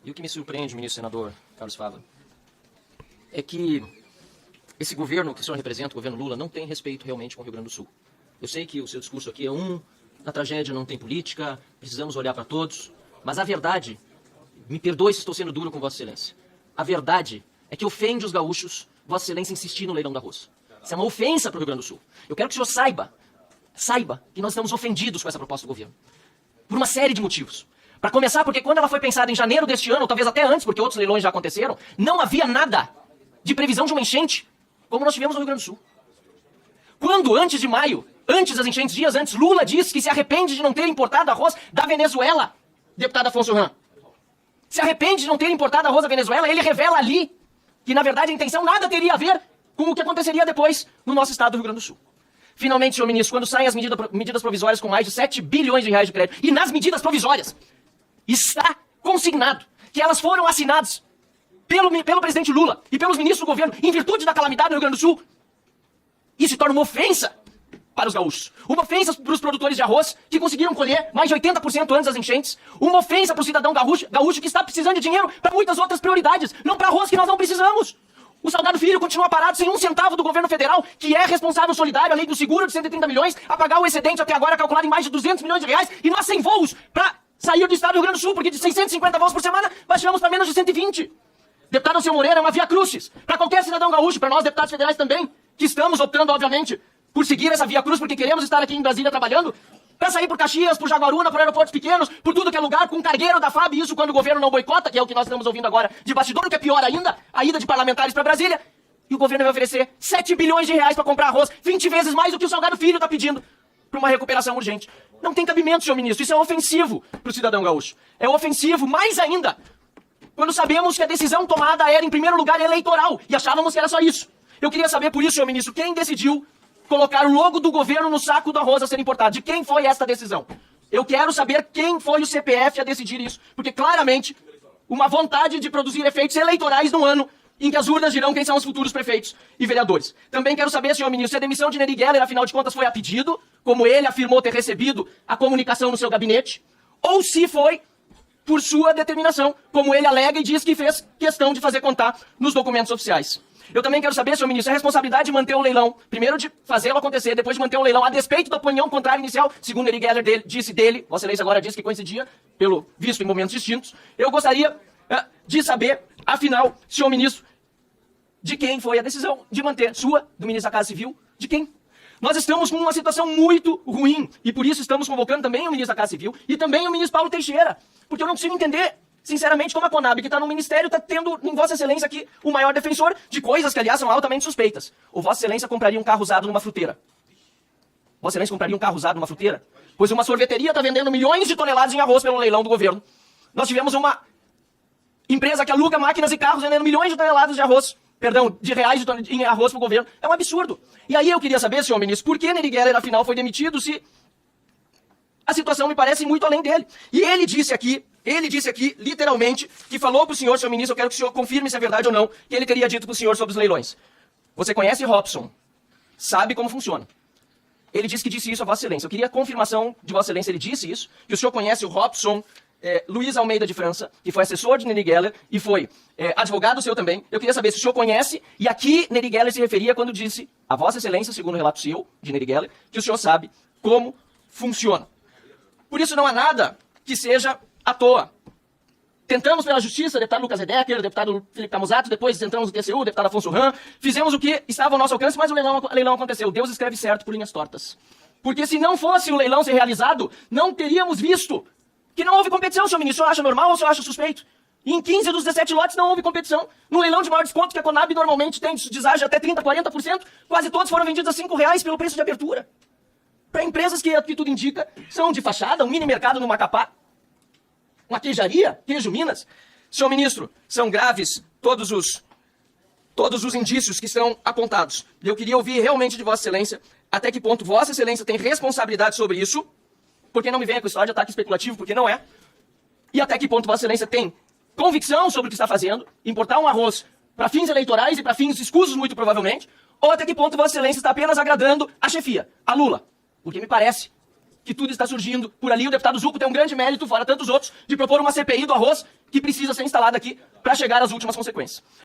E o que me surpreende, ministro senador Carlos Fava, é que esse governo que o senhor representa, o governo Lula, não tem respeito realmente com o Rio Grande do Sul. Eu sei que o seu discurso aqui é na tragédia não tem política, precisamos olhar para todos, mas a verdade, me perdoe se estou sendo duro com Vossa Excelência, a verdade é que ofende os gaúchos Vossa Excelência insistir no leilão do arroz. Isso é uma ofensa para o Rio Grande do Sul. Eu quero que o senhor saiba que nós estamos ofendidos com essa proposta do governo. Por uma série de motivos. Para começar, porque quando ela foi pensada em janeiro deste ano, ou talvez até antes, porque outros leilões já aconteceram, não havia nada de previsão de uma enchente, como nós tivemos no Rio Grande do Sul. Quando, antes de maio, antes das enchentes, dias antes, Lula disse que se arrepende de não ter importado arroz da Venezuela, deputado Afonso Ram. Se arrepende de não ter importado arroz da Venezuela, ele revela ali que, na verdade, a intenção nada teria a ver com o que aconteceria depois no nosso estado do Rio Grande do Sul. Finalmente, senhor ministro, quando saem as medidas provisórias com mais de 7 bilhões de reais de crédito, e nas medidas provisórias está consignado que elas foram assinadas pelo presidente Lula e pelos ministros do governo em virtude da calamidade no Rio Grande do Sul, isso se torna uma ofensa para os gaúchos. Uma ofensa para os produtores de arroz que conseguiram colher mais de 80% antes das enchentes. Uma ofensa para o cidadão gaúcho que está precisando de dinheiro para muitas outras prioridades, não para arroz que nós não precisamos. O Salgado Filho continua parado sem um centavo do governo federal, que é responsável solidário, além do seguro de 130 milhões, a pagar o excedente até agora calculado em mais de 200 milhões de reais, e nós sem voos para sair do estado do Rio Grande do Sul, porque de 650 voos por semana, baixamos para menos de 120. Deputado Alceu Moreira, é uma via crucis para qualquer cidadão gaúcho, para nós deputados federais também, que estamos optando, obviamente, por seguir essa via cruz, porque queremos estar aqui em Brasília trabalhando, para sair por Caxias, por Jaguaruna, por aeroportos pequenos, por tudo que é lugar, com cargueiro da FAB, isso quando o governo não boicota, que é o que nós estamos ouvindo agora de bastidor, o que é pior ainda, a ida de parlamentares para Brasília, e o governo vai oferecer 7 bilhões de reais para comprar arroz, 20 vezes mais do que o Salgado Filho está pedindo para uma recuperação urgente. Não tem cabimento, senhor ministro, isso é ofensivo para o cidadão gaúcho. É ofensivo, mais ainda, quando sabemos que a decisão tomada era, em primeiro lugar, eleitoral, e achávamos que era só isso. Eu queria saber, por isso, senhor ministro, quem decidiu colocar o logo do governo no saco do arroz a ser importado? De quem foi esta decisão? Eu quero saber quem foi o CPF a decidir isso, porque claramente uma vontade de produzir efeitos eleitorais no ano em que as urnas dirão quem são os futuros prefeitos e vereadores. Também quero saber, senhor ministro, se a demissão de Neri Geller, afinal de contas, foi a pedido, como ele afirmou ter recebido a comunicação no seu gabinete, ou se foi por sua determinação, como ele alega e diz que fez questão de fazer contar nos documentos oficiais. Eu também quero saber, senhor ministro, a responsabilidade de manter o leilão, primeiro de fazê-lo acontecer, depois de manter o leilão, a despeito da opinião contrária inicial, segundo Neri Geller disse dele, Vossa Excelência agora diz que coincidia, pelo visto em momentos distintos. Eu gostaria de saber, afinal, senhor ministro, de quem foi a decisão de manter, sua, do ministro da Casa Civil, de quem? Nós estamos com uma situação muito ruim, e por isso estamos convocando também o ministro da Casa Civil e também o ministro Paulo Teixeira, porque eu não consigo entender, sinceramente, como a Conab, que está no Ministério, está tendo em Vossa Excelência aqui o maior defensor de coisas que, aliás, são altamente suspeitas. Ou Vossa Excelência compraria um carro usado numa fruteira? Vossa Excelência compraria um carro usado numa fruteira? Pois uma sorveteria está vendendo milhões de toneladas em arroz pelo leilão do governo. Nós tivemos uma empresa que aluga máquinas e carros vendendo milhões de toneladas de arroz, de reais em arroz para o governo. É um absurdo. E aí eu queria saber, senhor ministro, por que Neri Geller, afinal, foi demitido se a situação me parece muito além dele. E ele disse aqui, literalmente, que falou para o senhor ministro, eu quero que o senhor confirme se é verdade ou não, que ele teria dito para o senhor sobre os leilões. Você conhece Robson, sabe como funciona. Ele disse que disse isso a Vossa Excelência. Eu queria a confirmação de Vossa Excelência, ele disse isso, que o senhor conhece o Robson Luiz Almeida de França, que foi assessor de Neri Geller e foi advogado seu também. Eu queria saber se o senhor conhece, e aqui Neri Geller se referia quando disse a Vossa Excelência, segundo o relato seu, de Neri Geller, que o senhor sabe como funciona. Por isso não há nada que seja à toa. Tentamos pela justiça, deputado Lucas Edecker, deputado Felipe Camusato, depois entramos no TCU, deputado Afonso Ram, fizemos o que estava ao nosso alcance, mas o leilão aconteceu. Deus escreve certo por linhas tortas. Porque se não fosse o leilão ser realizado, não teríamos visto que não houve competição, senhor ministro. O senhor acha normal ou o senhor acha suspeito? E em 15 dos 17 lotes não houve competição. No leilão de maior desconto, que a Conab normalmente tem deságio até 30%, 40%, quase todos foram vendidos a R$5 pelo preço de abertura. Para empresas que tudo indica, são de fachada, um mini mercado no Macapá, uma queijaria, Queijo Minas. Senhor ministro, são graves todos os indícios que estão apontados. E eu queria ouvir realmente de Vossa Excelência até que ponto Vossa Excelência tem responsabilidade sobre isso, porque não me venha com história de ataque especulativo, porque não é. E até que ponto Vossa Excelência tem convicção sobre o que está fazendo, importar um arroz para fins eleitorais e para fins escusos, muito provavelmente, ou até que ponto Vossa Excelência está apenas agradando a chefia, a Lula. Porque me parece que tudo está surgindo por ali. O deputado Zucco tem um grande mérito, fora tantos outros, de propor uma CPI do arroz que precisa ser instalada aqui para chegar às últimas consequências.